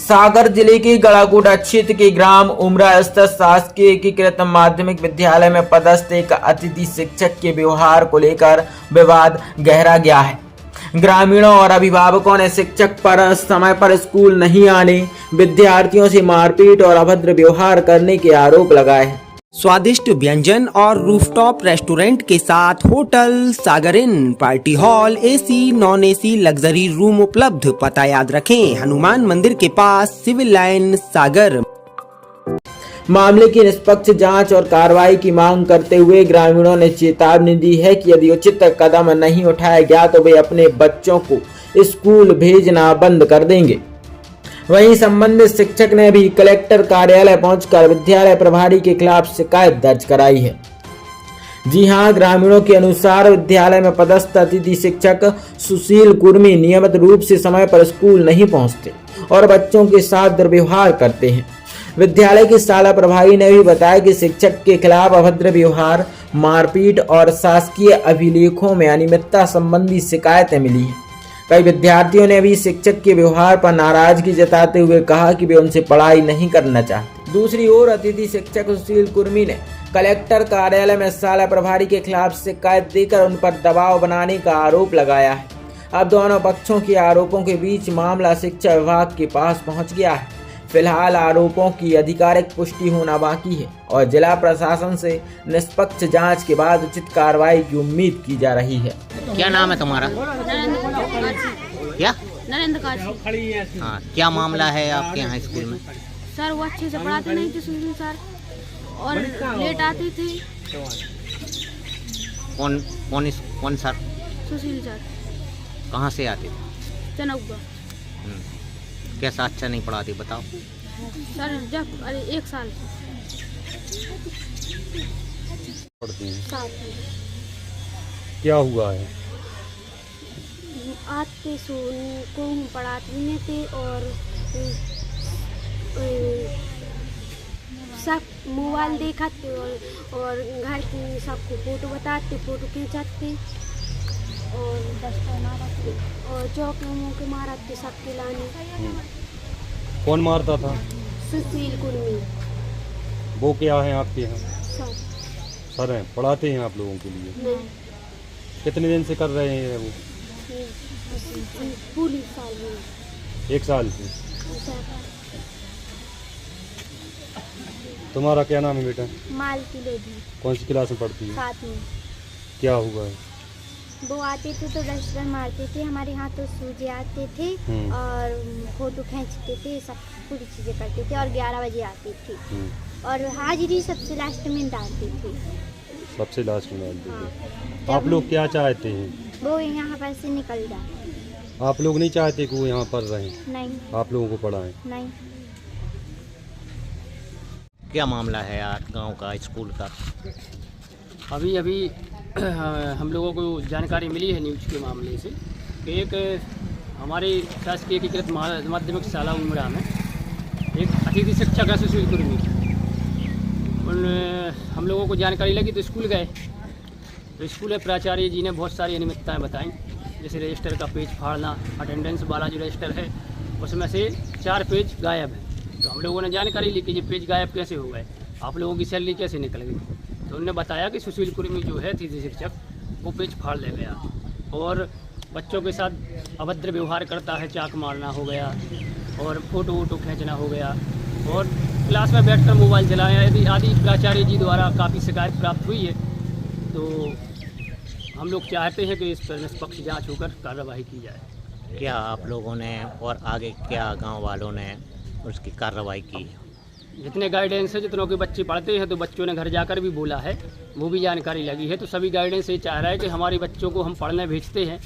सागर जिले के गड़ाकोटा क्षेत्र के ग्राम उमरा स्थित शासकीय एकीकृत माध्यमिक विद्यालय में पदस्थ एक अतिथि शिक्षक के व्यवहार को लेकर विवाद गहरा गया है। ग्रामीणों और अभिभावकों ने शिक्षक पर समय पर स्कूल नहीं आने, विद्यार्थियों से मारपीट और अभद्र व्यवहार करने के आरोप लगाए हैं। स्वादिष्ट व्यंजन और रूफटॉप रेस्टोरेंट के साथ hotel Sagar inn, party hall, AC, non AC luxury room उपलब्ध। पता याद रखें, हनुमान मंदिर के पास, सिविल लाइन, सागर। मामले की निष्पक्ष जांच और कार्रवाई की मांग करते हुए ग्रामीणों ने चेतावनी दी है कि यदि उचित कदम नहीं उठाया गया तो वे अपने बच्चों को स्कूल भेजना बंद कर देंगे। वहीं संबंधित शिक्षक ने भी कलेक्टर कार्यालय पहुंचकर विद्यालय प्रभारी के खिलाफ शिकायत दर्ज कराई है। जी हां, ग्रामीणों के अनुसार विद्यालय में पदस्थ अतिथि शिक्षक सुशील कुर्मी नियमित रूप से समय पर स्कूल नहीं पहुंचते और बच्चों के साथ दुर्व्यवहार करते हैं। विद्यालय के शाला प्रभारी ने भी बताया कि शिक्षक के खिलाफ अभद्र व्यवहार, मारपीट और शासकीय अभिलेखों में अनियमितता संबंधी शिकायतें मिली हैं। कई विद्यार्थियों ने भी शिक्षक के व्यवहार पर नाराजगी जताते हुए कहा कि वे उनसे पढ़ाई नहीं करना चाहते। दूसरी ओर अतिथि शिक्षक सुशील कुर्मी ने कलेक्टर कार्यालय में शाला प्रभारी के खिलाफ शिकायत देकर उन पर दबाव बनाने का आरोप लगाया है। अब दोनों पक्षों के आरोपों के बीच मामला शिक्षा विभाग के पास पहुंच गया है। फिलहाल आरोपों की आधिकारिक पुष्टि होना बाकी है और जिला प्रशासन से निष्पक्ष जांच के बाद उचित कार्रवाई की उम्मीद की जा रही है। क्या नाम है तुम्हारा? क्या नरेंद्र काजी। हाँ, क्या मामला है आपके यहाँ स्कूल में? सर वो अच्छे से पढ़ाते नहीं थे सुशील सर, और लेट आते थे। कौन सर? सुशील सर। कहाँ से आते थे? चनौगा। कैसा अच्छा नहीं पढ़ाते बताओ? सर जब 1 साल क्या हुआ है? आते को पढ़ाते नहीं थे और सब मोबाइल देखाते और घर की सबको फोटो बताते, फोटो खींचाते और चौक के मारते सबके लाने। कौन मारता था? सुशील कुर्मी। वो क्या है आपके यहाँ? सर। सर हैं, पढ़ाते हैं आप लोगों के लिए? नहीं। कितने दिन से कर रहे हैं वो? पूरी साल में। 1 साल से। तुम्हारा क्या नाम है बेटा? मालती लेडी। कौन सी क्लास में पढ़ती है? 7वीं। क्या हुआ है? वो आते थे तो डस्टर मारते थे, हमारे यहाँ तो सूजे आते थे और फोटो खींचते थे, सब पूरी चीज़ें करते थे और 11 बजे आते थे और हाजिरी सबसे लास्ट में डालते थे। सबसे लास्ट में डालते थे। आप लोग क्या चाहते हैं? वो यहाँ पर से निकल जाए। आप लोग नहीं चाहते कि वो यहाँ पर रहें? नहीं। आप लोगों को पढ़ाएं? नहीं। क्या मामला है यार गांव का, स्कूल का? अभी हम लोगों को जानकारी मिली है न्यूज़ के मामले से कि एक हमारे शासकीय एकीकृत माध्यमिक शाला उमरा में एक अतिथि शिक्षक है सुशील कुर्मी। हम लोगों को जानकारी लगी तो स्कूल गए, तो स्कूल प्राचार्य जी ने बहुत सारी अनियमितताएं बताई, जैसे रजिस्टर का पेज फाड़ना, अटेंडेंस वाला जो रजिस्टर है उसमें से 4 पेज गायब है। तो हम लोगों ने जानकारी ली कि ये पेज गायब कैसे हो गए, आप लोगों की सैलरी कैसे निकल गई। तो उन्होंने बताया कि सुशील कुर्मी जो है अतिथि शिक्षक, वो पेज फाड़ ले गया और बच्चों के साथ अभद्र व्यवहार करता है, चाक मारना हो गया और फोटो खींचना हो गया और क्लास में बैठकर मोबाइल चलाया आदि प्राचार्य जी द्वारा काफ़ी शिकायत प्राप्त हुई है। तो हम लोग चाहते हैं कि इस पर निष्पक्ष जाँच होकर कार्रवाई की जाए। क्या आप लोगों ने और आगे क्या गांव वालों ने उसकी कार्रवाई की? जितने गाइडेंस है, जितनों के बच्चे पढ़ते हैं तो बच्चों ने घर जाकर भी बोला है, वो भी जानकारी लगी है। तो सभी गाइडेंस ये चाह रहा है कि हमारे बच्चों को हम पढ़ने भेजते हैं,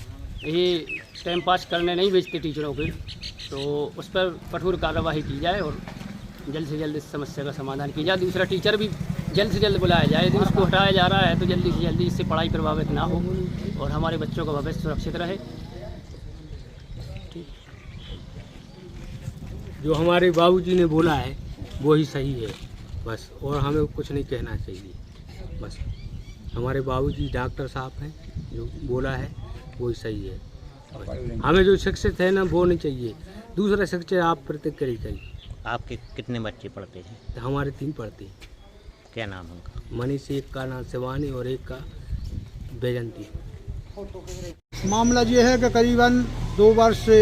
ये टाइम पास करने नहीं भेजते टीचरों के, तो उस पर कठोर कार्रवाई की जाए और जल्द से जल्द इस समस्या का समाधान किया जाए। दूसरा टीचर भी जल्द से जल्द बुलाया जाए, यदि उसको हटाया जा रहा है तो जल्दी से जल्दी इससे पढ़ाई प्रभावित ना हो और हमारे बच्चों का भविष्य सुरक्षित रहे। जो हमारे बाबूजी ने बोला है वो ही सही है बस, और हमें कुछ नहीं कहना चाहिए। बस हमारे बाबूजी डॉक्टर साहब हैं, जो बोला है वो ही सही है। हमें जो शिक्षित है ना वो नहीं चाहिए, दूसरा शिक्षा आप प्रतिक्रिया करिए। आपके कितने बच्चे पढ़ते हैं? तो हमारे 3 पढ़ते हैं। क्या नाम है उनका? मनीष, एक का नाम शिवानी और एक का बैजंती। मामला ये है कि करीबन 2 वर्ष से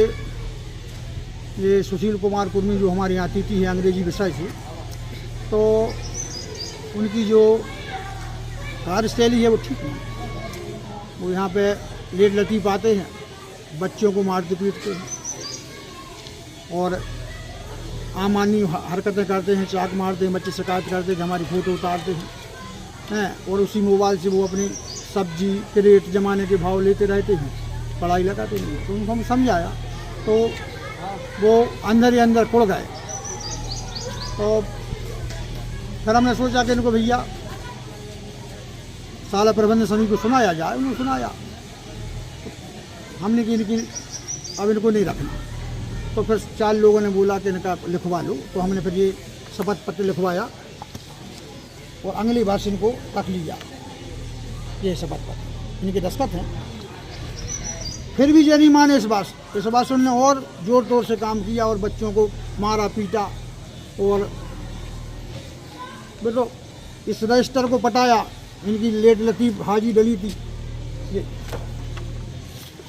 ये सुशील कुमार कुर्मी जो हमारे यहाँ अतिथि है अंग्रेजी विषय से, तो उनकी जो कार्यशैली है वो ठीक नहीं। वो यहाँ पे लेट लतीफ़ आते हैं, बच्चों को मारते पीटते हैं और आमानी हरकतें करते हैं, चाक मारते हैं, बच्चे शिकायत करते हैं कि हमारी फ़ोटो उतारते हैं और उसी मोबाइल से वो अपनी सब्जी क्रेट जमाने के भाव लेते रहते हैं, पढ़ाई लगाते नहीं। तो उनको हम समझाया तो वो अंदर ही अंदर कुड़ गए। तो फिर हमने सोचा कि इनको भैया शाला प्रबंधन समिति को सुनाया जाए। उन्होंने सुनाया, हमने कि इनकी अब इनको नहीं रखना। तो फिर 4 लोगों ने बोला कि इनका लिखवा लो। तो हमने फिर ये शपथ पत्र लिखवाया और अगली वर्ष इनको रख लिया। ये शपथ पत्र इनके दस्तखत हैं। फिर भी ये नहीं माने। इस वर्ष उन्होंने और जोर तोर से काम किया और बच्चों को मारा पीटा और बेटो इस रजिस्टर को पटाया। इनकी लेट लतीफ़ हाजी डली थी।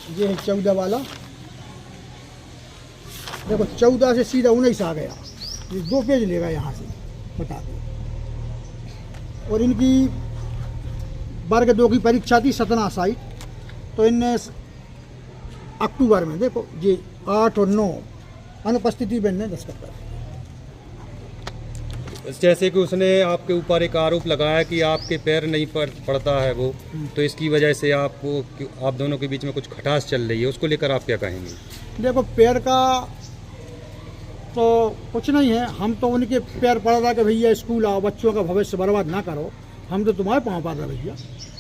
ये है 14 वाला, देखो 14 से सीधा 19 आ गया। ये 2 पेज लेगा यहाँ से बता दो। और इनकी वर्ग 2 की परीक्षा थी 17 साइट। तो इनने अक्टूबर में देखो ये 8 और 9 अनुपस्थिति में इनने दस्तखत कर। जैसे कि उसने आपके ऊपर एक आरोप लगाया कि आपके पैर नहीं पड़ता है वो, तो इसकी वजह से आप दोनों के बीच में कुछ खटास चल रही है, उसको लेकर आप क्या कहेंगे? देखो पैर का तो कुछ नहीं है। हम तो उनके पैर पड़ रहा कि भैया स्कूल आओ, बच्चों का भविष्य बर्बाद ना करो। हम तो तुम्हारे पाँव पड़ रहे भैया,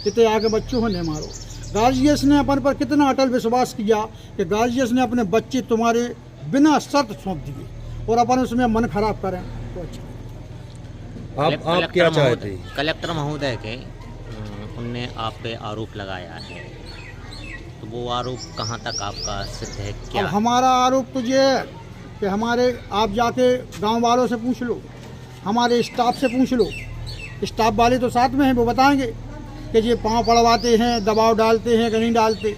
इतने आगे बच्चों को नहीं मारो। गार्जियस ने अपन पर कितना अटल विश्वास किया कि गार्जियस ने अपने बच्चे तुम्हारे बिना शर्त सौंप दिए और अपन उसमें मन खराब करें तो अच्छा। आप क्या चाहते हैं? कलेक्टर महोदय के उनने आप पे आरोप लगाया है, तो वो आरोप कहाँ तक आपका सिद्ध है? क्या अब हमारा आरोप तो ये है कि आप जाके गांव वालों से पूछ लो, हमारे स्टाफ से पूछ लो। स्टाफ वाले तो साथ में हैं, वो बताएंगे कि ये पाँव पड़वाते हैं, दबाव डालते हैं कि नहीं डालते।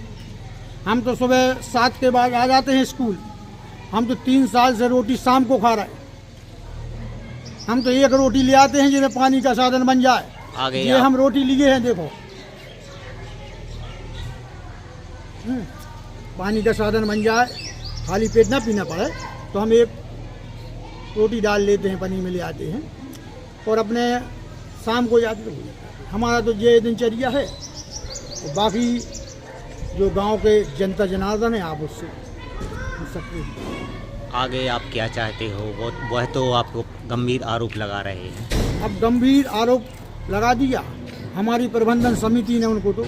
हम तो सुबह 7 के बाद आ जाते हैं स्कूल। हम तो 3 साल से रोटी शाम को खा रहे हैं। हम तो 1 रोटी ले आते हैं जिन्हें पानी का साधन बन जाए। ये हम रोटी लिए हैं, देखो पानी का साधन बन जाए, खाली पेट ना पीना पड़े, तो हम 1 रोटी डाल लेते हैं, पनी में ले आते हैं और अपने शाम को जाते तो हो जाता है। हमारा तो ये दिनचर्या है। तो बाकी जो गांव के जनता जनार्दन है, आप उससे पूछ सकते हैं। आगे आप क्या चाहते हो? वह तो आपको गंभीर आरोप लगा रहे हैं। अब गंभीर आरोप लगा दिया, हमारी प्रबंधन समिति ने उनको तो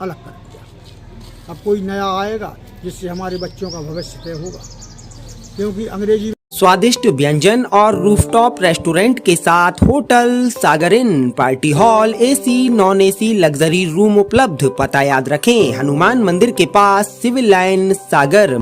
अलग कर दिया। अब कोई नया आएगा जिससे हमारे बच्चों का भविष्य तय होगा, क्योंकि अंग्रेजी स्वादिष्ट व्यंजन और रूफटॉप रेस्टोरेंट के साथ hotel Sagar inn, party hall, AC, non AC luxury room उपलब्ध। पता याद रखें, हनुमान मंदिर के पास, सिविल लाइन, सागर।